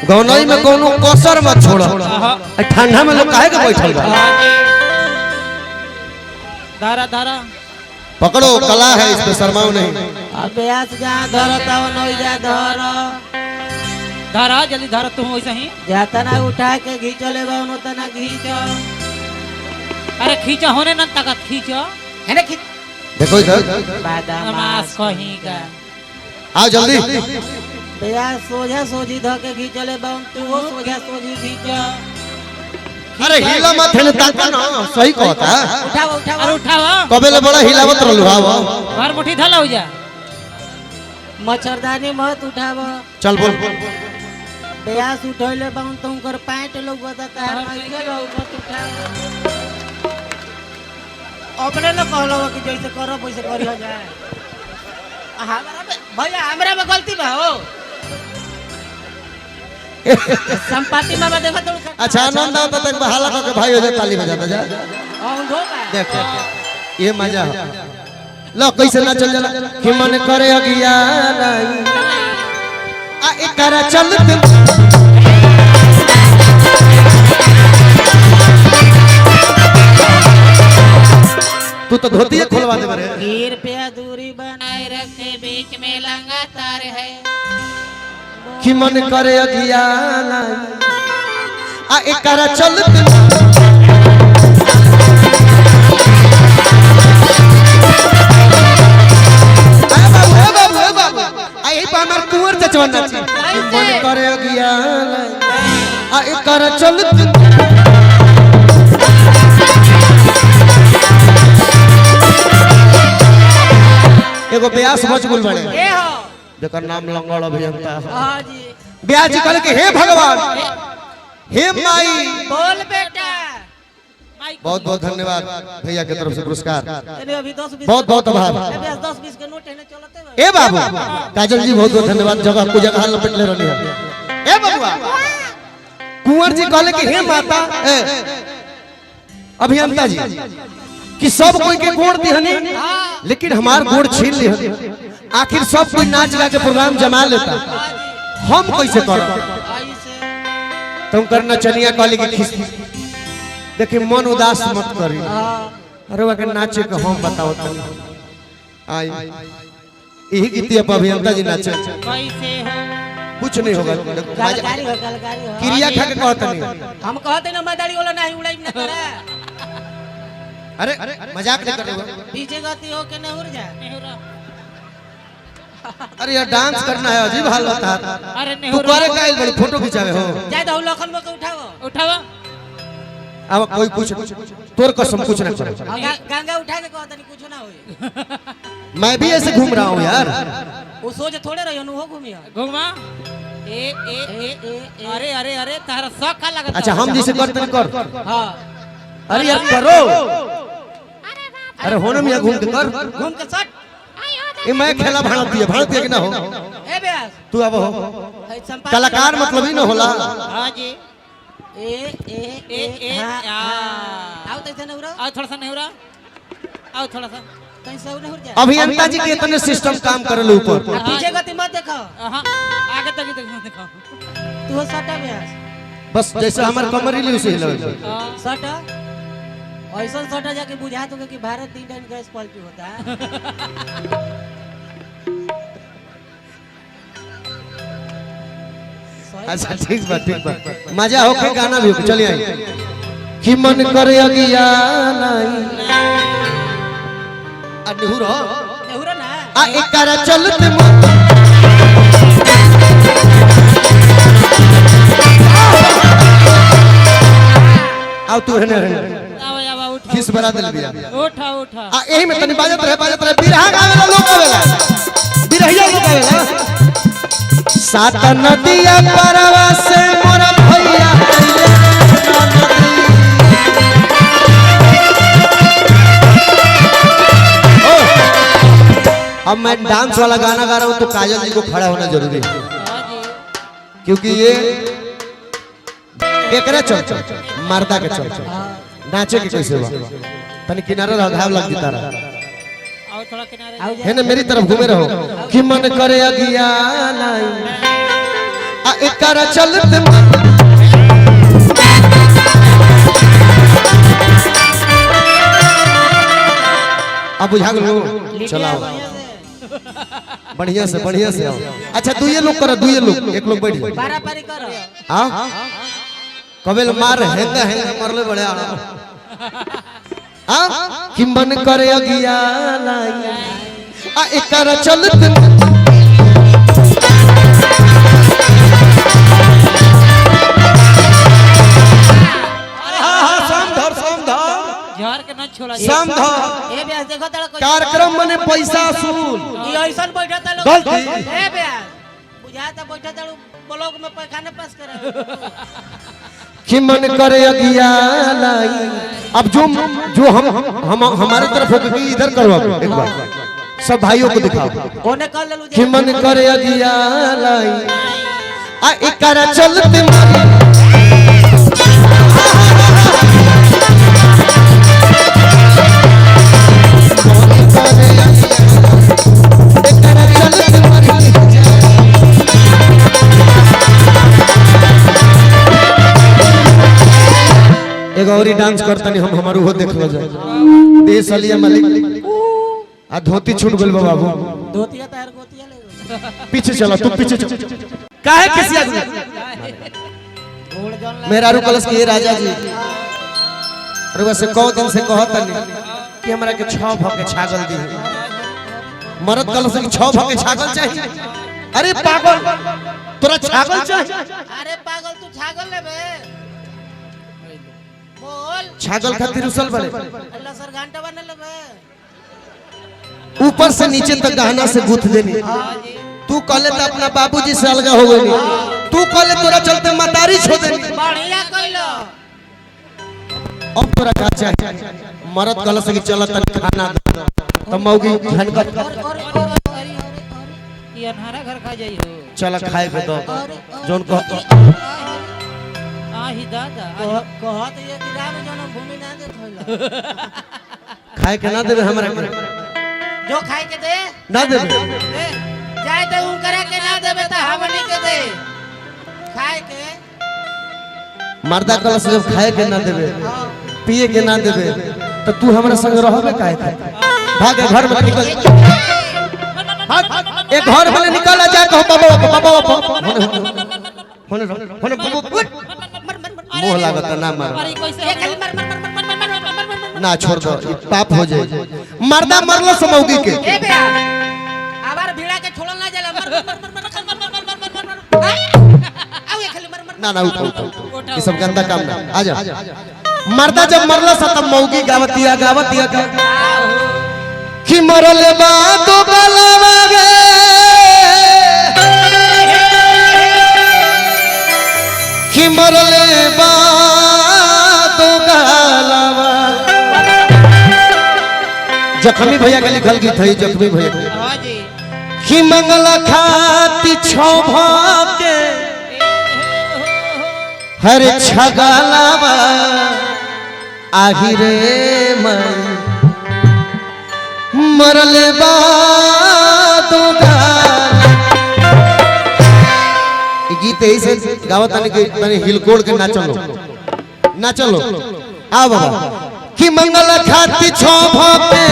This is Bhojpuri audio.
गौनई में कोनो कसर मत छोड़ो। ठंडा में लोग काहे के बैठल बा। धारा धारा पकड़ो, कला है, इस पे शर्माओ नहीं। अबे आज जहाँ धरता हो नहीं जा धर धारा जल्दी धारा तुम वैसा ही जाता ना उठा के घींचो ले बाउनो तना घींचो। अरे खींचा होने न ताकत खींचो है ना खींच देखो इधर नमाज कहीं का आओ जल्दी। भैया सोझा सोझी ध के घींचो ले बाउन तू वो सोझा सोझी घींचो। अरे हिला मत है ताका ना, सही कहता। उठाओ उठाओ अरे उठावा कबे ले बड़ा हिलावत रहलु। आओ घर मुट्ठी धला हो जा मच्छरदानी मत उठाओ। चल बोल। बेयास उठोले बाउन तुम कर पैंट लोग बताता है माइके लोग मत उठाओ। अपने न कहलो कि जैसे करो वैसे करियो जाए। हमरा में भैया हमरा में गलती बा हो। संपत्ति मामा देखो तो अच्छा आनंद आता तक बहाला का के भाई हो जा, ताली बजाता जा। औंधो बा देख ये मजा लो कैसे ना चल जाला कि मन करे अगिया नहीं आ एकरा चलते। तू तो धोती खोलवा दे बरे। गिर पे दूरी बनाए रखे बीच में लगातार है कि मन करे अगिया नहीं आ एकरा चलते। कुंवर चचवना मन करे अगिया आ एकरा चलते। एगो ब्यास मजगुल बने ए हो जेकर नाम लंगड़ अभियंता। हां जी ब्यास जी कहले कि हे भगवान हे माई बोल बेटा। बहुत बहुत धन्यवाद भैया की तरफ से पुरस्कार। अरे अभी 10 20 बहुत बहुत आभार। अभी 10 20 के नोट है ना चलते बा। ए बाबू काजल जी बहुत बहुत धन्यवाद। जगह को जगह लपेट ले रहनी है। ए बबुआ कुंवर जी कहले कि हे माता अभियंता जी कि सब कोई के गोड़ दिहनी लेकिन हमार गोड़ छीन ली। आखिर सब कोई नाच गा के प्रोग्राम जमा लेता, हम कैसे करब? तुम करना चनिया कहली कि खिस देखिए मन उदास मत करी। अरे वह के नाचे के हम बताओ तुम आई यही गीतिया पर अभियंता जी नाचे कैसे हो कुछ नहीं होगा। गलकारी हो क्रिया खा के कहत नहीं। हम कहते ना मदारी वाला नहीं उड़ाई ना करे। अरे मजाक नहीं कर रहे हो। पीछे गति हो के नहीं उड़ जा। अरे यार डांस करना है अजीब हाल होता है। अरे तू करे काइल बड़ी फोटो खिंचावे हो। जाए तो लखन में उठाओ उठावा अब कोई कुछ तोर कसम कुछ ना करे। गंगा उठा के कहता नहीं कुछ ना होई। मैं भी ऐसे घूम रहा हूँ यार। वो सोच थोड़े रहियो नु हो घूमिया घुमा ए ए ए अरे अरे अरे तारा शौक का लगता। अच्छा हम जिसे करते नहीं कर। हां अरे यार करो। अरे होने में घूम के कर। घूम के सट ये मैं खेला भाड़ती है कि ना हो। ए ब्यास तू अब हो कलाकार मतलब ही ना होला। हां जी ए ए ए ए आओ तैसे ना उड़ा। आओ थोड़ा सा नहीं उड़ा आओ थोड़ा सा कैसे उड़ा हो जा। अभियंता जी के इतने सिस्टम काम करे ऊपर। पीछे गति मत देखो। हां आगे तक देखो तू सटा ब्यास बस जैसे हमारे कमर ही उसे हिलावे। सटा ऐसा सटा जाके बुझा तो कि भारत 3 टन गैस पलटी होता है। अच्छा ठीक बा मजा होके गाना भी होके चलिए आई कि मन करे अगिया नहीं आ नेहुर हो नेहुरा ना आ एकरा चलते आओ तू रहने आओ आओ उठा किस बरा दिल बिया उठा उठा आ एही में तनी बाजत रहे बिरहा गावेला लोग गावेला बिरहिया लोग गावेला। सात नदिया परवा से मोरा भैया अब मैं डांस वाला गाना गा रहा हूँ तो काजल जी को खड़ा होना जरूरी है क्योंकि ये केकरा चल मर्दा के चल नाचे के कैसे हुआ तनी किनारे रह घाव लग जीता रहा आओ थोड़ा किनारे है ना मेरी तरफ घूमे रहो कि मन करे अगिया नहीं आ एकरा चलत अब बुझा गलो चलाओ बढ़िया से आओ। अच्छा दुए लोग करो, दुए लोग, एक लोग बैठ जाओ। पारा पारी करो हां कबेल मार हेंगा मरले बड़े हां कि मन करे अगिया लाई आ एकरा चलत झर के न छोड़ा समझो ए बेस देखो तड़ कोई कार्यक्रम मने पैसा असूल ई ऐसन बैठा ता लोग गलती। ए बेस बुझाता बैठा ता ब्लॉक में पैखाना पास करे कि मन करे अगिया लाई। अब जो हम हमारे तरफ होके कि इधर करो एक बार सब भाइयों को दिखाओ कोने कर लेलु कि मन करे अगिया लाई आ एकरा चलते मारी गौरी डांस करता नहीं हम हमारू हो देख लो जाए देश अलिया मलिक आ धोती छूट गइल बाबू धोतिया तार गोतिया ले पीछे चला तू पीछे काहे किसी आदमी घोड़ जन मेरा रू कलश के राजा जी अरे वैसे कौ दिन से कहता नहीं कि हमरा के 6 भके छागल दी मरद कलश के 6 भके छागल चाहिए। अरे पागल तोरा छागल चाहिए? अरे पागल तू छागल लेबे बोल छागल खातिर उसल बड़े अल्लाह सर घंटा बने लेबे ऊपर से नीचे तक गहना से गूंथ देनी। तू कहले तो अपना बाबूजी से अलगा हो गई, तू कहले तोरा चलते मतारी छो देनी। बढ़िया कइलो अब तोरा का चाहिए? मरद कलश के चलत तन खाना दे त मौगी झनका ये अनहारा घर खा जाई हो चल खाए के दो जोन को आही दादा कहत ये कि राम जन्म भूमि ना दे थइला खाए के ना देबे हमरा के जो खाए के दे ना देबे दे जाए तो उन करे के ना देबे त हमनी के दे खाए के मर्दा कलश जब खाए के ना देबे पिए के ना देबे तो तू हमरा संग रहबे काहे भागे घर में निकल एक घर में निकल जा कहो बाबा होने मोह लागत ना मार अरे कैसे ये खाली मर मर मर मर मर मर मर ना छोड़ दो ये पाप हो जाए। मर्दा मरलो समौगी के ए बे आबार भिड़ा के छोड़ल ना जाला मर मर मर मर मर मर आओ ये खाली मर मर ना ना उठो ये सब गंदा काम ना आ जा। मर्दा जब मरलो सा तब मौगी गावतिया का कि मरले बा तो गलवा गे कि मरले बा तो गलवा। जख्मी भैया के लिखल गीत है जख्मी भैया हां जी कि मंगल खाती छौ भाके हरे छगलवा आही रे मन मरले बा तो गीत ऐसे गावत तनी हिलकोड़ के ना चलो आ बाबा कि मंगल खाती छो भोपे